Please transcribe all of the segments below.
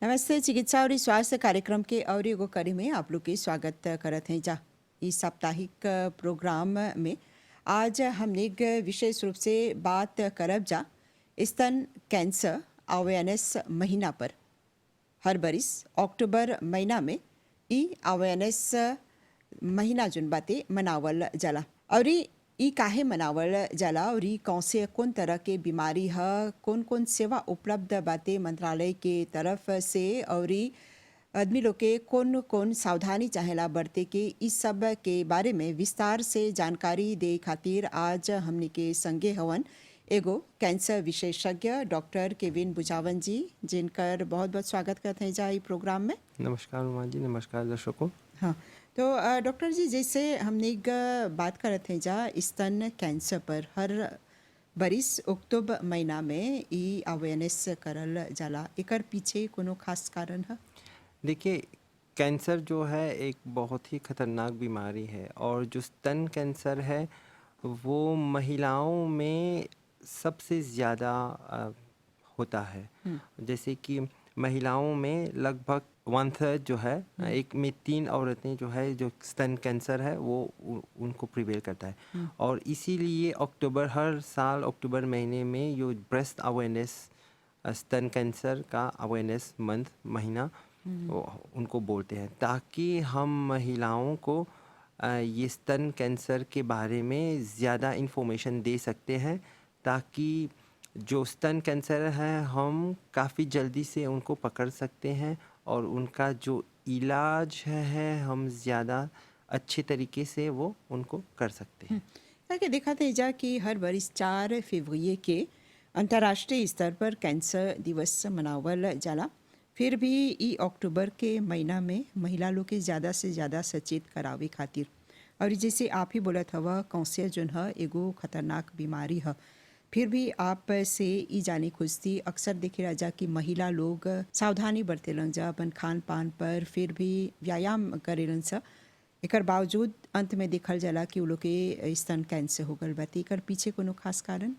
नमस्ते। चिकित्सा और स्वास्थ्य कार्यक्रम के और एगो कड़ी में आप लोग के स्वागत करत हैं जा। इस साप्ताहिक प्रोग्राम में आज हमने एक विशेष रूप से बात करब जा स्तन कैंसर अवेयरनेस महीना पर। हर बरिस अक्टूबर महीना में ई अवेयरनेस महीना जोन बाते मनावल जाला। और ई काहे मनावल जाला और ई कौन तरह के बीमारी ह, कौन कौन सेवा उपलब्ध बाते मंत्रालय के तरफ से, और ई आदमी लोग के कौन कौन सावधानी चाहेला बरते के, इस सब के बारे में विस्तार से जानकारी दे खातिर आज हमने के संगे हवन एगो कैंसर विशेषज्ञ डॉक्टर केविन बुझावन जी, जिनकर बहुत बहुत स्वागत करते हैं जा ई प्रोग्राम में। नमस्कार उमा जी, नमस्कार दर्शकों। हाँ, तो डॉक्टर जी, जैसे हमने एक बात करत हैं जा स्तन कैंसर पर। हर बरिस अक्टूबर महीना में ई अवेयरनेस करल जाला, एकर पीछे कोनो खास कारण है? देखिए, कैंसर जो है एक बहुत ही खतरनाक बीमारी है और जो स्तन कैंसर है वो महिलाओं में सबसे ज़्यादा होता है। जैसे कि महिलाओं में लगभग 1/3 जो है, एक में 3 औरतें जो है जो स्तन कैंसर है वो उनको प्रिवेल करता है। और इसीलिए हर साल अक्टूबर महीने में यो ब्रेस्ट अवेयरनेस, स्तन कैंसर का अवेयरनेस महीना उनको बोलते हैं, ताकि हम महिलाओं को ये स्तन कैंसर के बारे में ज़्यादा इन्फॉर्मेशन दे सकते हैं, ताकि जो स्तन कैंसर है हम काफ़ी जल्दी से उनको पकड़ सकते हैं और उनका जो इलाज है हम ज़्यादा अच्छे तरीके से वो उनको कर सकते हैं। ताकि देखा थे जा कि हर बरिस 4 फरवरी के अंतर्राष्ट्रीय स्तर पर कैंसर दिवस मनावल जाला। फिर भी ई अक्टूबर के महीना में महिला लोग के ज़्यादा से ज़्यादा सचेत करावे खातिर, और जैसे आप ही बोलत हवा कैंसर जोन है एगो खतरनाक बीमारी है। फिर भी आप से ई जाने खुजती अक्सर देखे रह जा कि महिला लोग सावधानी बरते लन जा अपन खान पान पर, फिर भी व्यायाम करेलन सा, एकर बावजूद अंत में देखल जाला कि उ लोग के स्तन कैंसर हो गल बाटे। एकर पीछे कोनो खास कारण?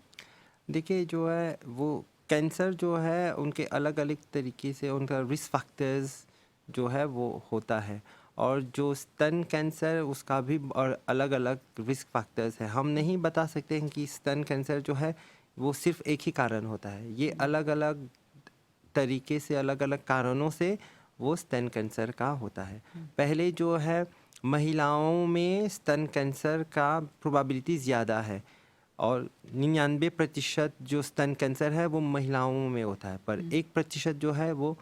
देखिए, जो है वो कैंसर जो है उनके अलग अलग तरीके से उनका रिस्क फैक्टर्स जो है वो होता है, और जो स्तन कैंसर उसका भी और अलग अलग रिस्क फैक्टर्स है। हम नहीं बता सकते हैं कि स्तन कैंसर जो है वो सिर्फ एक ही कारण होता है। ये अलग अलग तरीके से, अलग अलग कारणों से वो स्तन कैंसर का होता है। पहले जो है महिलाओं में स्तन कैंसर का प्रोबेबिलिटी ज़्यादा है, और 99% जो स्तन कैंसर है वो महिलाओं में होता है, पर 1% जो है वो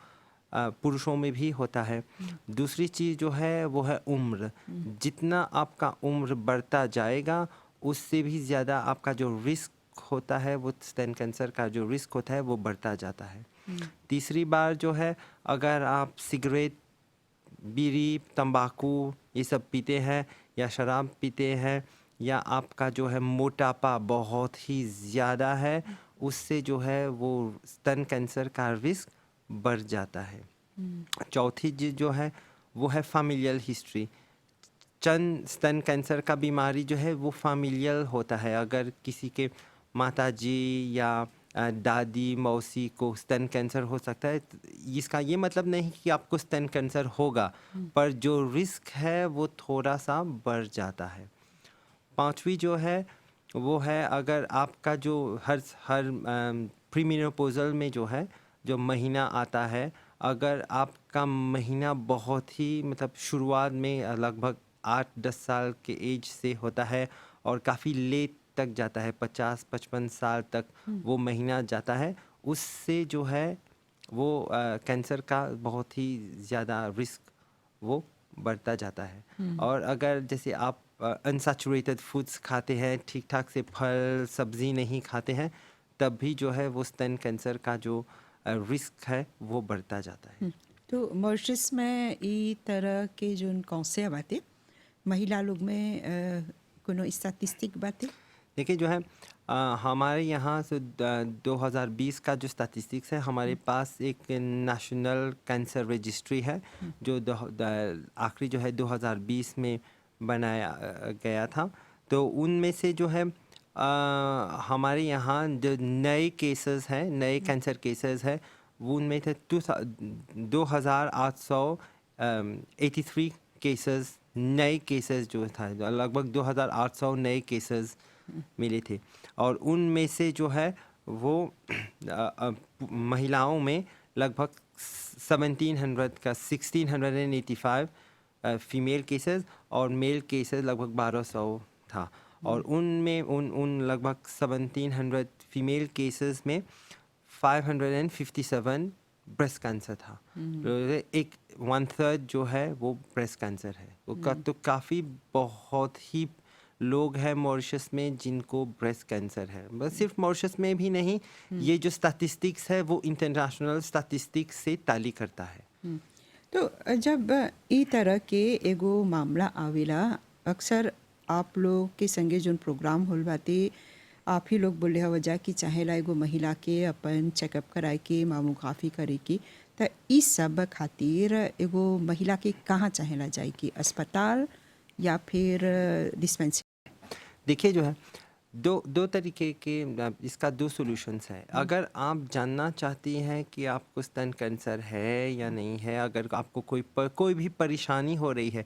पुरुषों में भी होता है। दूसरी चीज़ जो है वो है उम्र। जितना आपका उम्र बढ़ता जाएगा उससे भी ज़्यादा आपका जो रिस्क होता है, वो स्तन कैंसर का जो रिस्क होता है वो बढ़ता जाता है। तीसरी बार जो है, अगर आप सिगरेट, बीड़ी, तंबाकू ये सब पीते हैं या शराब पीते हैं, या आपका जो है मोटापा बहुत ही ज़्यादा है, उससे जो है वो स्तन कैंसर का रिस्क बढ़ जाता है। चौथी चीज़ जो है वो है फैमिलियल हिस्ट्री। स्तन कैंसर का बीमारी जो है वो फैमिलियल होता है। अगर किसी के माताजी या दादी मौसी को स्तन कैंसर हो सकता है, इसका ये मतलब नहीं कि आपको स्तन कैंसर होगा, पर जो रिस्क है वो थोड़ा सा बढ़ जाता है। पांचवी जो है वो है, अगर आपका जो हर हर प्रीमेनोपॉज़ल में जो है जो महीना आता है, अगर आपका महीना बहुत ही मतलब शुरुआत में लगभग 8-10 साल के एज से होता है और काफ़ी लेट तक जाता है, 50-55 साल तक वो महीना जाता है, उससे जो है वो कैंसर का बहुत ही ज़्यादा रिस्क वो बढ़ता जाता है। और अगर जैसे आप अनसैचुरेटेड फूड्स खाते हैं, ठीक ठाक से फल सब्ज़ी नहीं खाते हैं, तब भी जो है वो स्तन कैंसर का जो रिस्क है वो बढ़ता जाता है। तो मॉरिशस में ई तरह के जो कैंसर बाते महिला लोग में कोनो स्टैटिस्टिक बाते? देखिए, जो है हमारे यहाँ से 2020 का जो स्टैटिस्टिक्स है, हमारे पास एक नेशनल कैंसर रजिस्ट्री है जो आखिरी जो है 2020 में बनाया गया था। तो उनमें से जो है हमारे यहाँ जो नए केसेस हैं, नए कैंसर केसेस है, वो उनमें थे 2883 केसेस, नए केसेस जो था, लगभग 2800 नए केसेस मिले थे। और उनमें से जो है वो महिलाओं में लगभग 1700 का 1685 फीमेल केसेस और मेल केसेस लगभग 1200 था। और उनमें उन लगभग 1700 फीमेल केसेस में 557 ब्रेस्ट कैंसर था। तो एक 1/3 जो है वो ब्रेस्ट कैंसर है। तो काफ़ी बहुत ही लोग हैं मॉरिशस में जिनको ब्रेस्ट कैंसर है। बस सिर्फ मॉरिशस में भी नहीं, ये जो स्टैटिस्टिक्स है वो इंटरनेशनल स्टैटिस्टिक्स से ताली करता है। तो जब ई तरह के एगो मामला आवेला, अक्सर आप लोग के संगे जोन प्रोग्राम होल बाते, आप ही लोग बोले हव जा कि चाहेला एगो महिला के अपन चेकअप कराए के, मामोग्राफी करे की, त ई सब खातिर एगो महिला के कहाँ चाहेला जाए कि अस्पताल या फिर डिस्पेंसरी? देखिए जो है दो तरीके के इसका दो सॉल्यूशंस है। अगर आप जानना चाहती हैं कि आपको स्तन कैंसर है या नहीं है, अगर आपको कोई भी परेशानी हो रही है,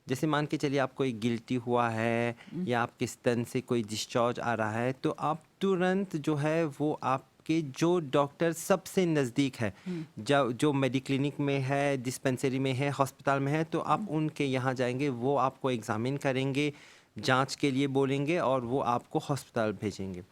जैसे मान के चलिए आपको एक गिल्टी हुआ है या आपके स्तन से कोई डिस्चार्ज आ रहा है, तो आप तुरंत जो है वो आपके जो डॉक्टर सबसे नज़दीक है, जो मेडिक्लिनिक में है, डिस्पेंसरी में है, हॉस्पिटल में है, तो आप उनके यहाँ जाएंगे, वो आपको एग्ज़ामिन करेंगे, जांच के लिए बोलेंगे और वो आपको हॉस्पिटल भेजेंगे।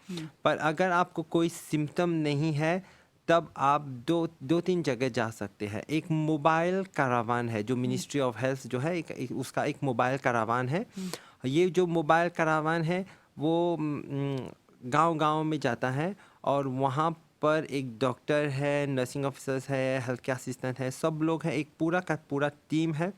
पर अगर आपको कोई सिम्टम नहीं है, तब आप दो तीन जगह जा सकते हैं। एक मोबाइल करावान है जो मिनिस्ट्री ऑफ हेल्थ जो है, उसका एक मोबाइल करावान है। ये जो मोबाइल करावान है वो गांव-गांव में जाता है और वहाँ पर एक डॉक्टर है, नर्सिंग ऑफिसर्स है, हेल्थ केयर असिस्टेंट है, सब लोग हैं, एक पूरा का पूरा टीम है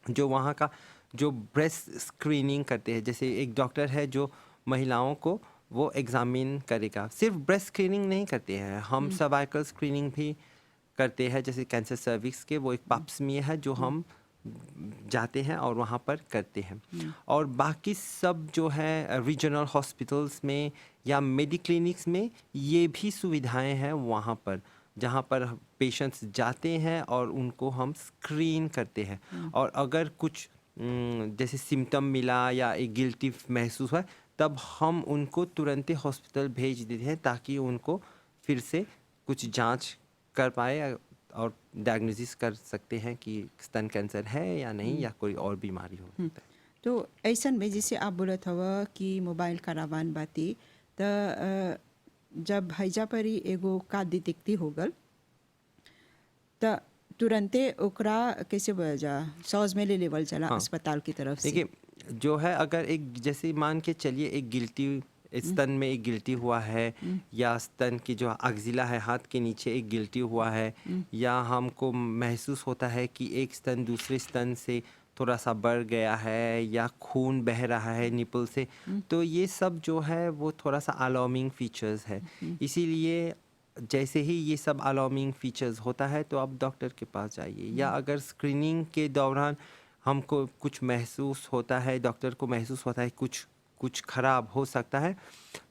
जो वहाँ का जो ब्रेस्ट स्क्रीनिंग करते हैं। जैसे एक डॉक्टर है जो महिलाओं को वो एग्जामिन करेगा। सिर्फ ब्रेस्ट स्क्रीनिंग नहीं करते हैं, हम सर्वाइकल स्क्रीनिंग भी करते हैं। जैसे कैंसर सर्विक्स के वो एक पाप्समियर है जो हम जाते हैं और वहाँ पर करते हैं। और बाकी सब जो है रीजनल हॉस्पिटल्स में या मेडिक्लिनिक्स में ये भी सुविधाएं हैं वहाँ पर, जहाँ पर पेशेंट्स जाते हैं और उनको हम स्क्रीन करते हैं। और अगर कुछ जैसे सिम्टम मिला या एक गिल्टी महसूस हुआ, तब हम उनको तुरंत हॉस्पिटल भेज देते हैं ताकि उनको फिर से कुछ जांच कर पाए और डायग्नोसिस कर सकते हैं कि स्तन कैंसर है या नहीं या कोई और बीमारी हो सकता है। तो ऐसन में जैसे आप बोलत हव कि मोबाइल करावान बाती, त जब हैजा पर ही एगो का दिक्कती हो गल त तुरंते ओकरा कैसे बोला जा, सौज में ले लेवल चला हाँ। अस्पताल की तरफ से? देखिए जो है, अगर एक जैसे मान के चलिए एक गिल्टी स्तन में एक गिल्टी हुआ है या स्तन की जो अक्जिला है हाथ के नीचे एक गिल्टी हुआ है, या हमको महसूस होता है कि एक स्तन दूसरे स्तन से थोड़ा सा बढ़ गया है या खून बह रहा है निपल से, तो ये सब जो है वो थोड़ा सा अलार्मिंग फीचर्स है। इसीलिए जैसे ही ये सब अलार्मिंग फीचर्स होता है तो आप डॉक्टर के पास जाइए। या अगर स्क्रीनिंग के दौरान हमको कुछ महसूस होता है, डॉक्टर को महसूस होता है कुछ ख़राब हो सकता है,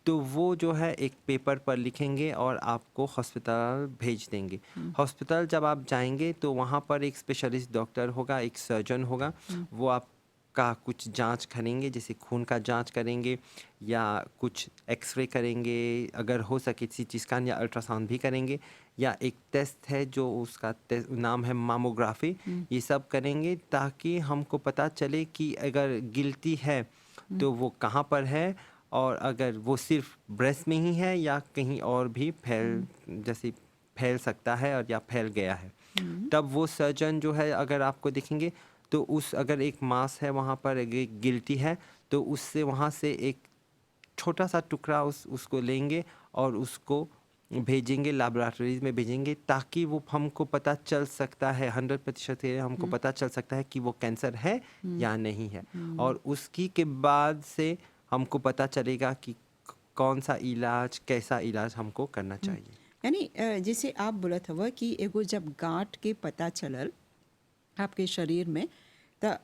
तो वो जो है एक पेपर पर लिखेंगे और आपको हॉस्पिटल भेज देंगे। हॉस्पिटल जब आप जाएंगे तो वहाँ पर एक स्पेशलिस्ट डॉक्टर होगा, एक सर्जन होगा, वो आपका कुछ जांच करेंगे, जैसे खून का जांच करेंगे या कुछ एक्सरे करेंगे, अगर हो सके सीटी स्कैन या अल्ट्रासाउंड भी करेंगे, या एक टेस्ट है जो उसका नाम है मामोग्राफी। ये सब करेंगे ताकि हमको पता चले कि अगर गिल्टी है तो वो कहाँ पर है, और अगर वो सिर्फ ब्रेस्ट में ही है या कहीं और भी फैल सकता है और या फैल गया है। तब वो सर्जन जो है, अगर आपको देखेंगे तो अगर एक मांस है वहाँ पर, एक गिल्टी है, तो उससे वहाँ से एक छोटा सा टुकड़ा उसको लेंगे और उसको भेजेंगे, लैबोरेटरीज में भेजेंगे, ताकि वो हमको पता चल सकता है 100% हमको पता चल सकता है कि वो कैंसर है या नहीं है। और उसकी के बाद से हमको पता चलेगा कि कौन सा इलाज, कैसा इलाज हमको करना चाहिए। यानी जैसे आप बोलत हव कि एगो जब गांठ के पता चलल आपके शरीर में, त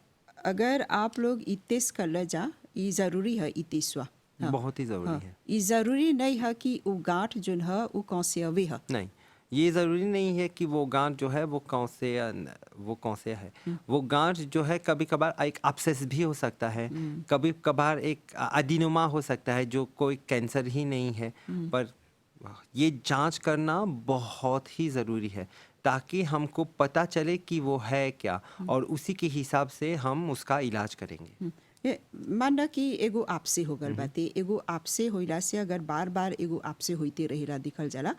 अगर आप लोग ई टेस्ट कर ल जा, ई ज़रूरी है ई टेस्टवा? बहुत ही ज़रूरी है। ई ज़रूरी नहीं है कि वो गांठ जोन है वो कौन से अवे है? नहीं, ये ज़रूरी नहीं है कि वो गांठ जो है वो कौन से है। वो गांठ जो है कभी कभार एक एब्सेस भी हो सकता है, कभी कभार एक अडीनोमा हो सकता है जो कोई कैंसर ही नहीं है। पर ये जांच करना बहुत ही ज़रूरी है ताकि हमको पता चले कि वो है क्या, और उसी के हिसाब से हम उसका इलाज करेंगे। ये माना कि एगो आपसे हो गल बाटे, एगो आपसे होइला से अगर बार बार एगो आपसे होते रहेला दिखल जाला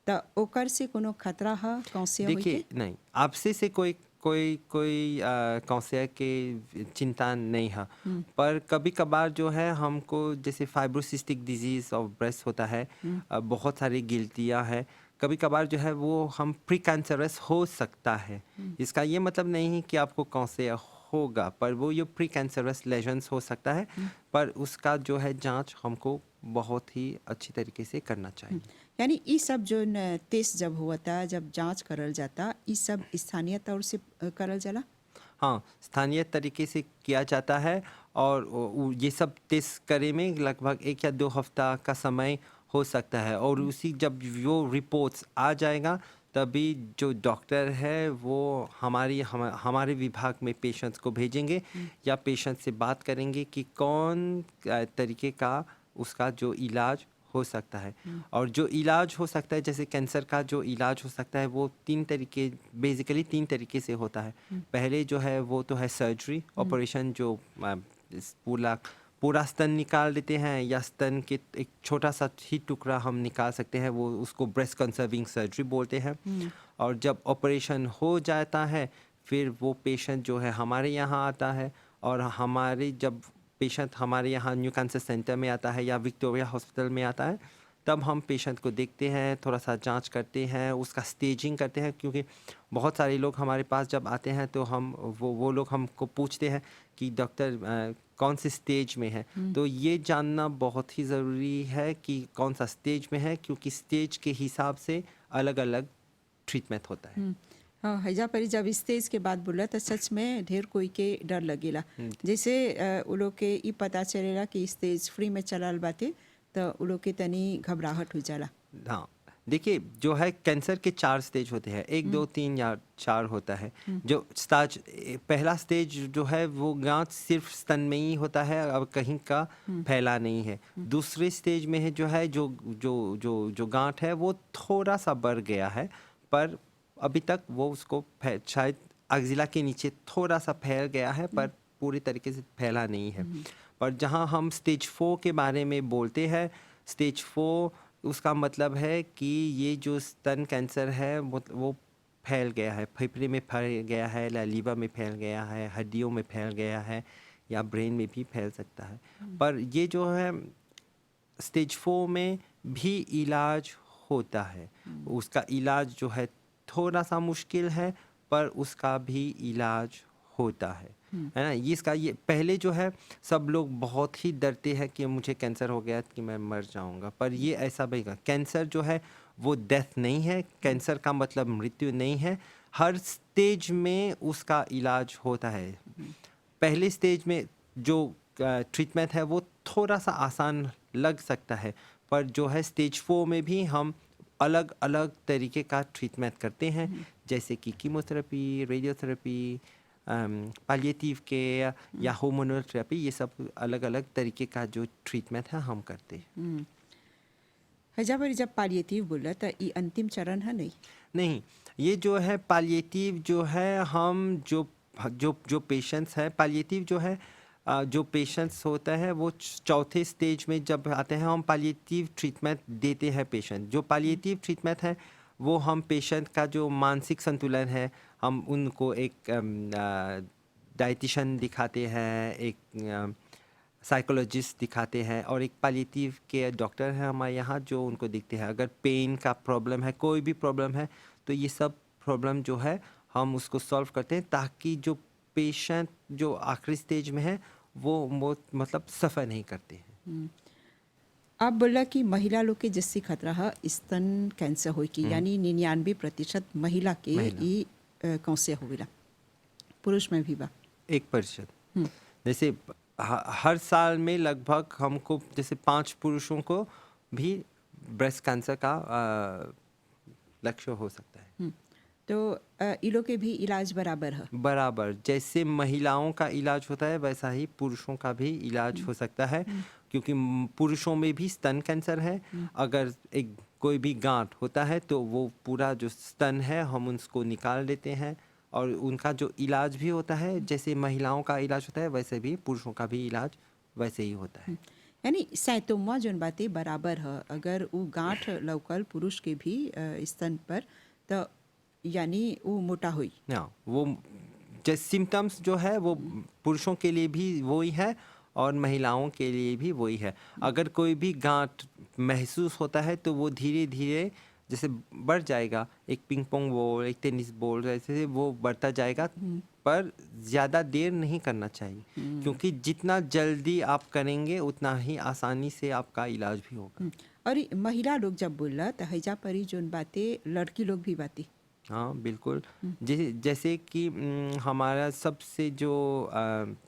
त ओकर से कोनो खतरा है कौन होई देखिए, के? नहीं, आपसे से कोई कोई कोई कौशल के चिंता नहीं है। पर कभी कभार जो है हमको जैसे फाइब्रोसिस्टिक डिजीज़ ऑफ ब्रेस्ट होता है, बहुत सारी गिल्टियाँ हैं, कभी कभार जो है वो हम प्री कैंसरस हो सकता है। इसका ये मतलब नहीं है कि आपको कौशल होगा, पर वो ये प्री कैंसरस लेजन्स हो सकता है। पर उसका जो है जांच हमको बहुत ही अच्छी तरीके से करना चाहिए। यानी ई सब जो टेस्ट जब हुआ जब जांच करल जाता ई सब स्थानीय तौर से करल जाला? हाँ, स्थानीय तरीके से किया जाता है, और ये सब टेस्ट करे में लगभग 1 या 2 हफ्ता का समय हो सकता है, और उसी जब वो रिपोर्ट्स आ जाएगा तभी जो डॉक्टर है वो हमारे विभाग में पेशेंट्स को भेजेंगे, या पेशेंट से बात करेंगे कि कौन तरीके का उसका जो इलाज हो सकता है। और जो इलाज हो सकता है, जैसे कैंसर का जो इलाज हो सकता है वो बेसिकली 3 तरीके से होता है। पहले जो है वो तो है सर्जरी ऑपरेशन, जो पूरा पूरा स्तन निकाल देते हैं, या स्तन के एक छोटा सा ही टुकड़ा हम निकाल सकते हैं, वो उसको ब्रेस्ट कंसर्विंग सर्जरी बोलते हैं। और जब ऑपरेशन हो जाता है फिर वो पेशेंट जो है हमारे यहाँ आता है, और हमारे जब पेशेंट हमारे यहाँ न्यू कैंसर सेंटर में आता है या विक्टोरिया हॉस्पिटल में आता है, तब हम पेशेंट को देखते हैं, थोड़ा सा जांच करते हैं, उसका स्टेजिंग करते हैं, क्योंकि बहुत सारे लोग हमारे पास जब आते हैं तो हम वो लोग हमको पूछते हैं कि डॉक्टर कौन से स्टेज में है। तो ये जानना बहुत ही ज़रूरी है कि कौन सा स्टेज में है, क्योंकि स्टेज के हिसाब से अलग अलग ट्रीटमेंट होता है। हाँ, हैजा परी जब स्टेज के बाद बोला तो सच में ढेर कोई के डर लगेला। जैसे उ लोग के ई पता चलेला कि स्टेज फ्री में चलल बाटे तो उ लोग के तनी घबराहट हो जाला। हाँ, देखिए, जो है कैंसर के 4 स्टेज होते हैं, 1, 2, 3 या 4 होता है। जो पहला स्टेज जो है वो गांठ सिर्फ स्तन में ही होता है, अब कहीं का फैला नहीं है। दूसरे स्टेज में है जो है जो गांठ है वो थोड़ा सा बढ़ गया है, पर अभी तक वो उसको शायद अग्जिला के नीचे थोड़ा सा फैल गया है, पर पूरी तरीके से फैला नहीं है। पर जहाँ हम स्टेज 4 के बारे में बोलते हैं, स्टेज 4 उसका मतलब है कि ये जो स्तन कैंसर है वो फैल गया है, फेफड़े में फैल गया है, या लीवर में फैल गया है, हड्डियों में फैल गया है, या ब्रेन में भी फैल सकता है। पर ये जो है स्टेज 4 में भी इलाज होता है। उसका इलाज जो है थोड़ा सा मुश्किल है, पर उसका भी इलाज होता है ना। ये पहले जो है सब लोग बहुत ही डरते हैं कि मुझे कैंसर हो गया कि मैं मर जाऊंगा, पर ये ऐसा नहीं है। कैंसर जो है वो डेथ नहीं है, कैंसर का मतलब मृत्यु नहीं है। हर स्टेज में उसका इलाज होता है। पहले स्टेज में जो ट्रीटमेंट है वो थोड़ा सा आसान लग सकता है, पर जो है स्टेज 4 में भी हम अलग अलग तरीके का ट्रीटमेंट करते हैं, जैसे कि कीमोथेरेपी, रेडियोथेरेपी, पैलिएटिव केयर या हार्मोनल थेरेपी। ये सब अलग अलग तरीके का जो ट्रीटमेंट है हम करते हैं। हैजा परी जब पालिएटिव बोला तो ई अंतिम चरण है नहीं? नहीं, ये जो है पैलिएटिव जो है, हम जो जो जो पेशेंट्स हैं, पैलिएटिव जो है जो पेशेंट्स होता है वो चौथे स्टेज में जब आते हैं हम पैलिएटिव ट्रीटमेंट देते हैं पेशेंट। जो पैलिएटिव ट्रीटमेंट है वो हम पेशेंट का जो मानसिक संतुलन है, हम उनको एक डाइटिशियन दिखाते हैं, एक साइकोलॉजिस्ट दिखाते हैं, और एक पैलिएटिव के डॉक्टर है हमारे यहाँ जो उनको देखते हैं। अगर पेन का प्रॉब्लम है, कोई भी प्रॉब्लम है, तो ये सब प्रॉब्लम जो है हम उसको सॉल्व करते हैं, ताकि जो पेशेंट जो आखिरी स्टेज में है वो मतलब सफ़र नहीं करते हैं। आप बोला कि महिला लोग के जिससे खतरा है स्तन कैंसर हो की, यानी 99% महिला के ई कैंसर होवेला, पुरुष में भी बा 1%। जैसे हर साल में लगभग हमको जैसे 5 पुरुषों को भी ब्रेस्ट कैंसर का लक्ष्य हो सकता है। तो इलो के भी इलाज बराबर है। बराबर जैसे महिलाओं का इलाज होता है वैसा ही पुरुषों का भी इलाज हो सकता है, क्योंकि पुरुषों में भी स्तन कैंसर है। अगर एक कोई भी गांठ होता है तो वो पूरा जो स्तन है हम उसको निकाल देते हैं, और उनका जो इलाज भी होता है जैसे महिलाओं का इलाज होता है वैसे भी पुरुषों का भी इलाज वैसे ही होता है। यानी सैतोमा जोन बातें बराबर है, अगर वो गांठ लौकल पुरुष के भी स्तन पर, तो यानी वो मोटा हुई। हाँ, वो जैसे सिम्टम्स जो है वो पुरुषों के लिए भी वही है और महिलाओं के लिए भी वही है। अगर कोई भी गांठ महसूस होता है तो वो धीरे धीरे जैसे बढ़ जाएगा, एक पिंग पोंग बॉल, एक टेनिस बॉल, ऐसे वो बढ़ता जाएगा। पर ज़्यादा देर नहीं करना चाहिए, क्योंकि जितना जल्दी आप करेंगे उतना ही आसानी से आपका इलाज भी होगा। और ये महिला लोग जब बोला तो हैजा परी जोन बातें लड़की लोग भी बातें। हाँ बिल्कुल। जैसे कि हमारा सबसे जो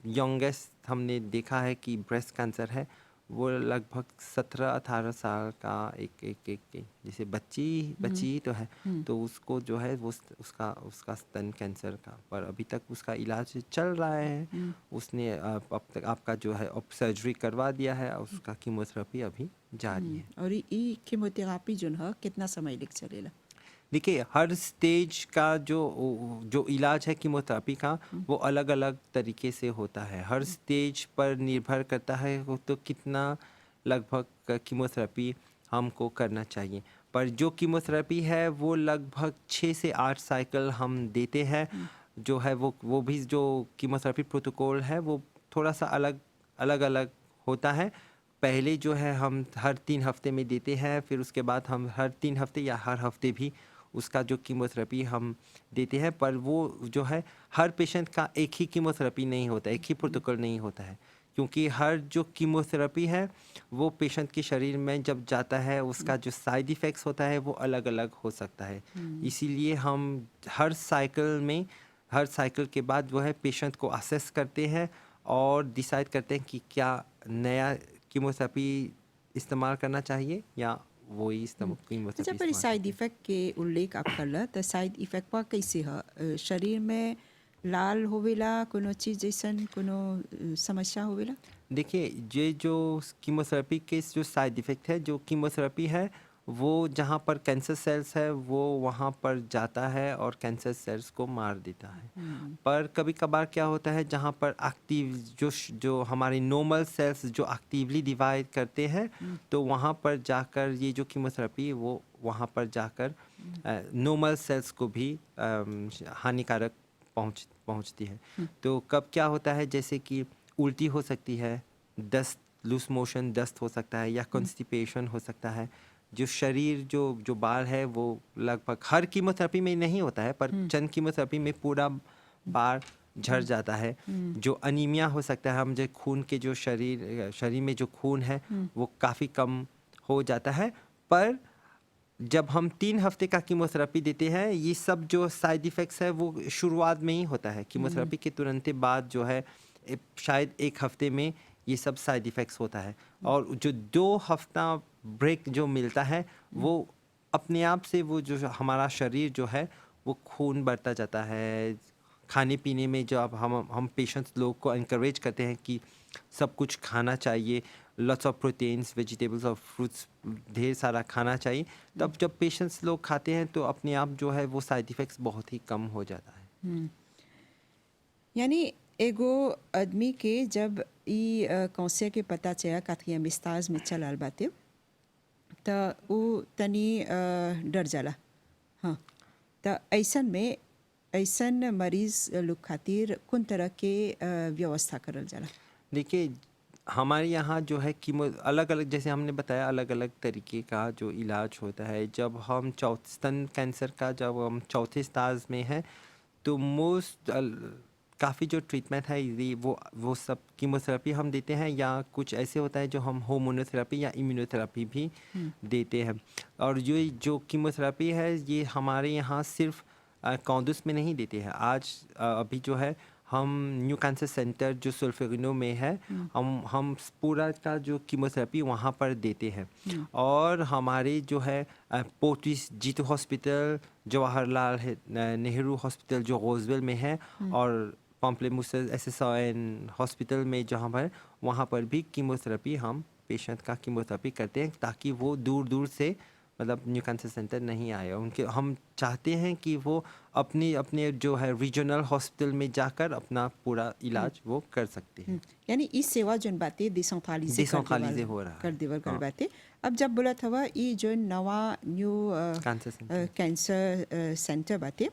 यंगेस्ट हमने देखा है कि ब्रेस्ट कैंसर है, वो लगभग 17-18 साल का एक जैसे बच्ची बच्ची तो है, तो उसको जो है वो उसका स्तन कैंसर का, पर अभी तक उसका इलाज चल रहा है। उसने अब तक आपका जो है अब सर्जरी करवा दिया है और उसका कीमोथेरेपी अभी जारी है। और ये कीमोथेरेपी जोन है कितना समय लग चलेला? देखिए, हर स्टेज का जो जो इलाज है कीमोथेरेपी का वो अलग अलग तरीके से होता है। हर स्टेज पर निर्भर करता है वो तो कितना लगभग कीमोथेरेपी हमको करना चाहिए। पर जो कीमोथेरेपी है वो लगभग 6 से 8 साइकिल हम देते हैं। जो है वो भी जो कीमोथेरेपी प्रोटोकॉल है वो थोड़ा सा अलग अलग अलग होता है। पहले जो है हम हर 3 हफ्ते में देते हैं, फिर उसके बाद हम हर 3 हफ्ते या हर हफ्ते भी उसका जो कीमोथेरेपी हम देते हैं। पर वो जो है हर पेशेंट का एक ही कीमोथेरेपी नहीं होता, एक ही प्रोटोकॉल नहीं होता है, क्योंकि हर जो कीमोथेरेपी है वो पेशेंट के शरीर में जब जाता है उसका जो साइड इफ़ेक्ट्स होता है वो अलग अलग हो सकता है। इसीलिए हम हर साइकिल के बाद वो है पेशेंट को असेस करते हैं और डिसाइड करते हैं कि क्या नया कीमोथेरेपी इस्तेमाल करना चाहिए या वही कीमोथेरेपी अच्छा, पर इस्तेमाल साइड करते हैं। इफेक्ट के उल्लेख आप करला तो साइड इफेक्ट पा कैसे है? शरीर में लाल होवेला, कोनो चीज जैसन कोनो समस्या होवेला? देखिए, ये जो कीमोथेरेपी के जो साइड इफ़ेक्ट है, जो कीमोथेरेपी है वो जहाँ पर कैंसर सेल्स है वो वहाँ पर जाता है और कैंसर सेल्स को मार देता है। पर कभी कभार क्या होता है जहाँ पर एक्टिव जो हमारे नॉर्मल सेल्स जो एक्टिवली डिवाइड करते हैं, तो वहाँ पर जाकर ये जो कीमोथेरेपी वो वहाँ पर जाकर नॉर्मल सेल्स को भी हानिकारक पहुँचती है। तो कब क्या होता है जैसे कि उल्टी हो सकती है, दस्त, लूज मोशन दस्त हो सकता है, या कॉन्स्टिपेशन हो सकता है। जो शरीर जो बाल है वो लगभग हर कीमोथेरेपी में नहीं होता है, पर चंद कीमोथेरेपी में पूरा बाल झड़ जाता है। जो अनीमिया हो सकता है, हम जो खून के जो शरीर में जो खून है वो काफ़ी कम हो जाता है। पर जब हम 3 हफ्ते का कीमोथेरेपी देते हैं, ये सब जो साइड इफ़ेक्ट्स है वो शुरुआत में ही होता है। कीमोथेरेपी के तुरंत बाद जो है शायद 1 हफ्ते में ये सब साइड इफ़ेक्ट्स होता है, और जो 2 हफ्ता ब्रेक जो मिलता है वो अपने आप से वो जो हमारा शरीर जो है वो खून बढ़ता जाता है। खाने पीने में जो अब हम पेशेंट्स लोग को एनकरेज करते हैं कि सब कुछ खाना चाहिए, लॉट्स ऑफ प्रोटीन्स, वेजिटेबल्स और फ्रूट्स ढेर सारा खाना चाहिए, तब जब पेशेंट्स लोग खाते हैं तो अपने आप जो है वो साइड इफ़ेक्ट्स बहुत ही कम हो जाता है। यानी एगो आदमी के जब ई कौशे के पता चला काथिया मिस्ताज में चलाल बाते, तो वो तनी डर जाला। हाँ, तो ऐसन में ऐसन मरीज लोग खातिर कौन तरह के व्यवस्था करल जाला? देखिए, हमारे यहाँ जो है कीमो अलग अलग, जैसे हमने बताया अलग अलग तरीके का जो इलाज होता है। जब हम स्तन कैंसर का जब हम चौथे स्टाज में हैं तो काफ़ी जो ट्रीटमेंट है ये वो सब कीमोथेरेपी हम देते हैं, या कुछ ऐसे होता है जो हम होमोनोथेरेपी या इम्यूनोथेरेपी भी देते हैं। और ये जो कीमोथेरेपी है ये हमारे यहाँ सिर्फ कौंदुस में नहीं देते हैं। अभी जो है हम न्यू कैंसर सेंटर जो सोल्फेरिनो में है, हम पूरा का जो कीमोथेरेपी वहाँ पर देते हैं। और हमारे जो है पोर्टिस जीतू हॉस्पिटल, जवाहरलाल नेहरू हॉस्पिटल जो रोजवेल में है, और पॉम्पलेमुस SSRN हॉस्पिटल में जहाँ पर, वहाँ पर भी कीमोथेरेपी हम पेशेंट का कीमोथेरेपी करते हैं, ताकि वो दूर दूर से मतलब न्यू कैंसर सेंटर नहीं आए। उनके हम चाहते हैं कि वो अपने अपने जो है रीजनल हॉस्पिटल में जाकर अपना पूरा इलाज वो कर सकते हैं। यानी ई सेवा जोन बातें डिसेंट्रलाइजे डिसेंट्रलाइजे हो रहा कर है। देवल कर हाँ, बातें। अब जब बोला था ई जो नवा new cancer centre cancer centre बातें,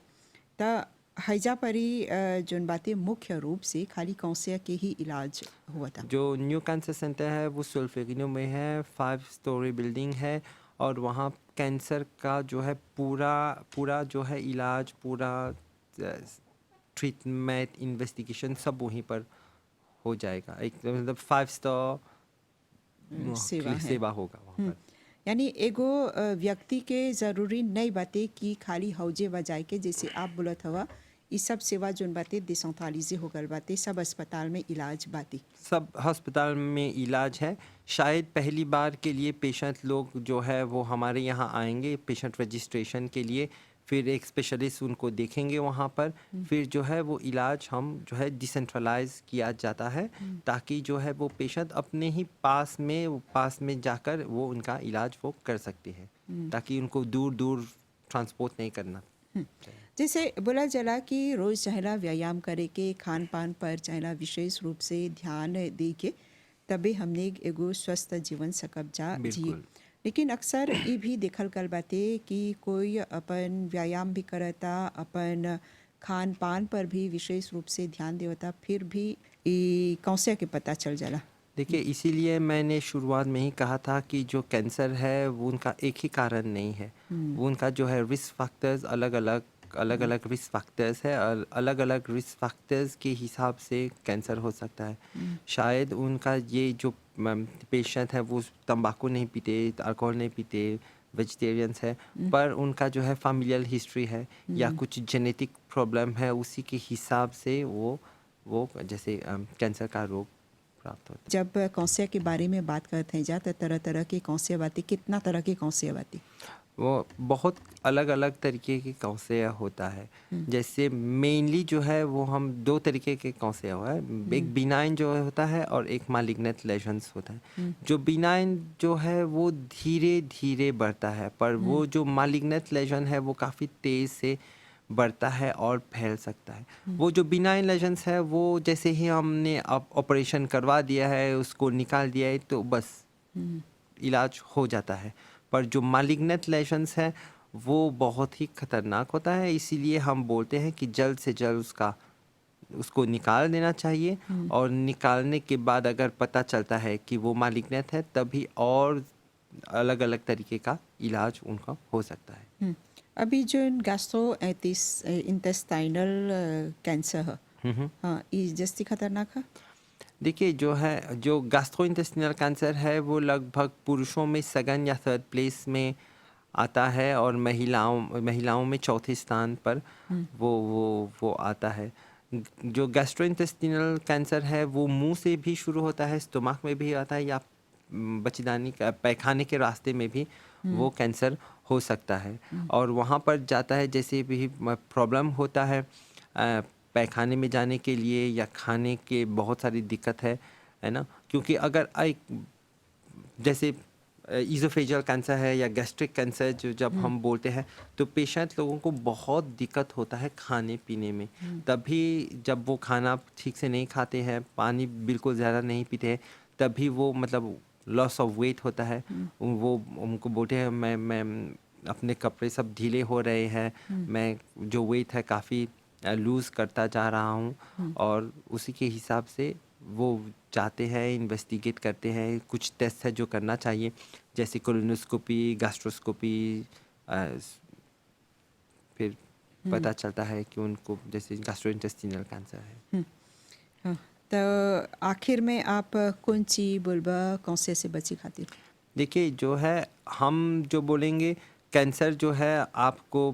त हैजा परी जोन बातें मुख्य रूप से खाली कौनसे के ही इलाज हुआ था। जो न्यू कैंसर सेंटर है वो सोल्फेरिनो में है, 5 स्टोरी बिल्डिंग है, और वहाँ कैंसर का जो है पूरा पूरा जो है इलाज, पूरा ट्रीटमेंट, इन्वेस्टिगेशन सब वहीं पर हो जाएगा। एक मतलब 5 स्टार सेवा है। सेवा होगा वहाँ पर। यानी एगो व्यक्ति के ज़रूरी नहीं बातें कि खाली हौजे बजाए के, जैसे आप बोलत हवा ये सब सेवा जोन बातें डिसेंट्रलाइजे हो गल बातें, सब अस्पताल में इलाज बातें। सब अस्पताल में इलाज है। शायद पहली बार के लिए पेशेंट लोग जो है वो हमारे यहाँ आएंगे पेशेंट रजिस्ट्रेशन के लिए, फिर एक स्पेशलिस्ट उनको देखेंगे वहाँ पर, फिर जो है वो इलाज हम जो है डिसेंट्रलाइज किया जाता है, ताकि जो है वो पेशेंट अपने ही पास में जाकर वो उनका इलाज वो कर सकते हैं, ताकि उनको दूर दूर ट्रांसपोर्ट नहीं करना चाहिए। जैसे बोला जला कि रोज़ चाहेला व्यायाम करे के, खान पान पर चाहेला विशेष रूप से ध्यान दे के, तबे हमने एगो स्वस्थ जीवन सकब जा जिए। बिल्कुल। लेकिन अक्सर ये भी देखल गल बाते कि कोई अपन व्यायाम भी करता, अपन खान पान पर भी विशेष रूप से ध्यान देवता, फिर भी ये कौनसे के पता चल जाला। देखिए, इसीलिए मैंने शुरुआत में ही कहा था कि जो कैंसर है वो उनका एक ही कारण नहीं है, वो उनका जो है रिस्क फैक्टर्स अलग अलग रिस्क फैक्टर्स है, और अलग अलग रिस्क फैक्टर्स के हिसाब से कैंसर हो सकता है। शायद उनका ये जो पेशेंट है वो तंबाकू नहीं पीते, अल्कोहल नहीं पीते, वेजिटेरियंस है, पर उनका जो है फैमिलियल हिस्ट्री है या कुछ जेनेटिक प्रॉब्लम है, उसी के हिसाब से वो जैसे कैंसर का रोग प्राप्त होता है। जब कौनसे के बारे में बात करते हैं जा, तो तरह तरह के कौनसे बातें, कितना तरह के कौनसे बातें। वो बहुत अलग अलग तरीके के कौशल्या होता है। जैसे मेनली जो है वो हम 2 तरीके के कौशल्या है, एक बिनाइन जो होता है और एक मालिग्नेंट लेशंस होता है। जो बिनाइन जो है वो धीरे धीरे बढ़ता है, पर वो जो मालिग्नेंट लेशन है वो काफ़ी तेज़ से बढ़ता है और फैल सकता है। वो जो बिनाइन लेशंस है वो जैसे ही हमने ऑपरेशन करवा दिया है, उसको निकाल दिया है, तो बस इलाज हो जाता है। पर जो मालिग्नेंट लेशंस है वो बहुत ही खतरनाक होता है, इसीलिए हम बोलते हैं कि जल्द से जल्द उसको निकाल देना चाहिए, और निकालने के बाद अगर पता चलता है कि वो मालिग्नेंट है, तभी और अलग अलग तरीके का इलाज उनका हो सकता है। अभी जो गैस्ट्रो इंटेस्टाइनल कैंसर है, हाँ, ये जस्ती खतरनाक है। देखिए, जो गैस्ट्रोइंटेस्टिनल कैंसर है वो लगभग पुरुषों में सेकंड या थर्ड प्लेस में आता है, और महिलाओं में चौथे स्थान पर वो आता है। जो गैस्ट्रोइंटेस्टिनल कैंसर है वो मुंह से भी शुरू होता है, स्टमक में भी आता है, या बच्चेदानी पैखाने के रास्ते में भी वो कैंसर हो सकता है, और वहाँ पर जाता है। जैसे भी प्रॉब्लम होता है पैखाने में जाने के लिए या खाने के, बहुत सारी दिक्कत है ना, क्योंकि अगर जैसे ईज़ोफेजियल कैंसर है या गैस्ट्रिक कैंसर जो जब हम बोलते हैं, तो पेशेंट लोगों को बहुत दिक्कत होता है खाने पीने में। तभी जब वो खाना ठीक से नहीं खाते हैं, पानी बिल्कुल ज़्यादा नहीं पीते हैं, तभी वो मतलब लॉस ऑफ वेट होता है। वो उनको बोलते हैं मैं अपने कपड़े सब ढीले हो रहे हैं, मैं जो वेट है काफ़ी लूज़ करता जा रहा हूँ, और उसी के हिसाब से वो जाते हैं, इन्वेस्टिगेट करते हैं। कुछ टेस्ट है जो करना चाहिए, जैसे कोलोनोस्कोपी, गैस्ट्रोस्कोपी, फिर पता चलता है कि उनको जैसे गैस्ट्रोइंटेस्टिनल कैंसर है। हाँ, तो आखिर में आप कौन सी बोलबा कौनसे से बची खातिर। देखिए, जो है हम जो बोलेंगे, कैंसर जो है आपको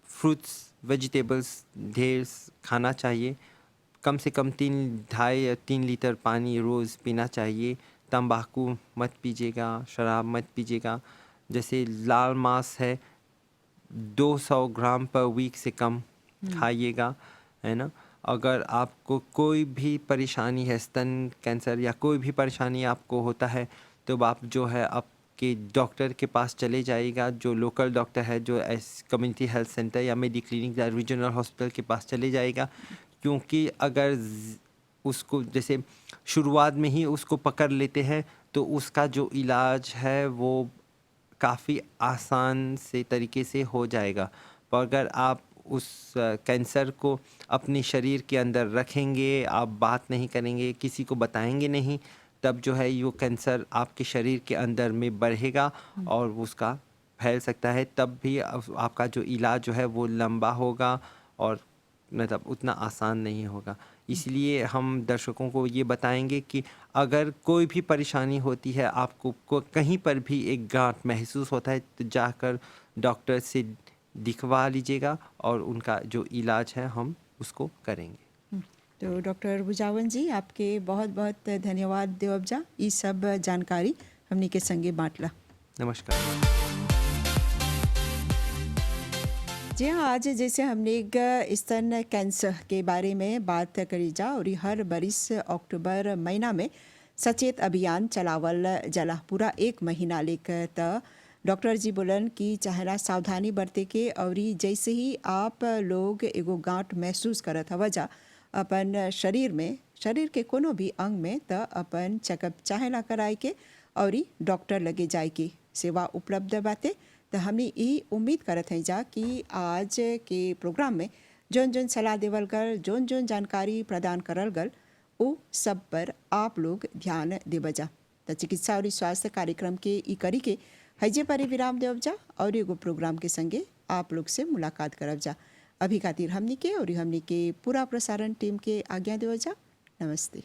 फ्रूट्स वेजिटेबल्स ढेर खाना चाहिए, कम से कम 2.5 या 3 लीटर पानी रोज़ पीना चाहिए। तंबाकू मत पीजिएगा, शराब मत पीजिएगा। जैसे लाल मांस है 200 ग्राम पर वीक से कम खाइएगा, है ना। अगर आपको कोई भी परेशानी है, स्तन कैंसर या कोई भी परेशानी आपको होता है, तो आप जो है आपके डॉक्टर के पास चले जाइएगा। जो लोकल डॉक्टर है, जो कम्युनिटी हेल्थ सेंटर या मेडी क्लिनिक या रीजनल हॉस्पिटल के पास चले जाइएगा। क्योंकि अगर उसको जैसे शुरुआत में ही उसको पकड़ लेते हैं तो उसका जो इलाज है वो काफ़ी आसान से तरीके से हो जाएगा। पर अगर आप उस कैंसर को अपने शरीर के अंदर रखेंगे, आप बात नहीं करेंगे, किसी को बताएंगे नहीं, तब जो है वो कैंसर आपके शरीर के अंदर में बढ़ेगा और उसका फैल सकता है। तब भी आपका जो इलाज जो है वो लंबा होगा और मतलब उतना आसान नहीं होगा। इसलिए हम दर्शकों को ये बताएंगे कि अगर कोई भी परेशानी होती है, आपको कहीं पर भी एक गांठ महसूस होता है, तो जाकर डॉक्टर से दिखवा लीजिएगा और उनका जो इलाज है हम उसको करेंगे। तो डॉक्टर बुझावन जी, आपके बहुत बहुत धन्यवाद देवबजा, ये सब जानकारी हमने के संगे बांटला। नमस्कार। जी हाँ, आज जैसे हमने एक स्तन कैंसर के बारे में बात करी जा, और हर बरिस अक्टूबर महीना में सचेत अभियान चलावल जला पूरा 1 महीना लेकर। त डॉक्टर जी बोलन कि चाहेला सावधानी बरते के, और जैसे ही आप लोग एगो गांठ महसूस करत हवा जा अपन शरीर में, शरीर के कोनो भी अंग में, त अपन चेकअप चाहेला कराए के और डॉक्टर लगे जाए के सेवा उपलब्ध बाते। तो हमने यही उम्मीद करत हैं जा कि आज के प्रोग्राम में जोन जोन सलाह देवल गल, जोन जोन जानकारी प्रदान करल गल, वो सब पर आप लोग ध्यान देव जा। तो चिकित्सा और स्वास्थ्य कार्यक्रम के ई करी के हजे पर विराम देव जा, और एगो प्रोग्राम के संगे आप लोग से मुलाकात करब जा। अभी खातिर हमनी के और हमनी के पूरा प्रसारण टीम के आज्ञा देव जा। नमस्ते।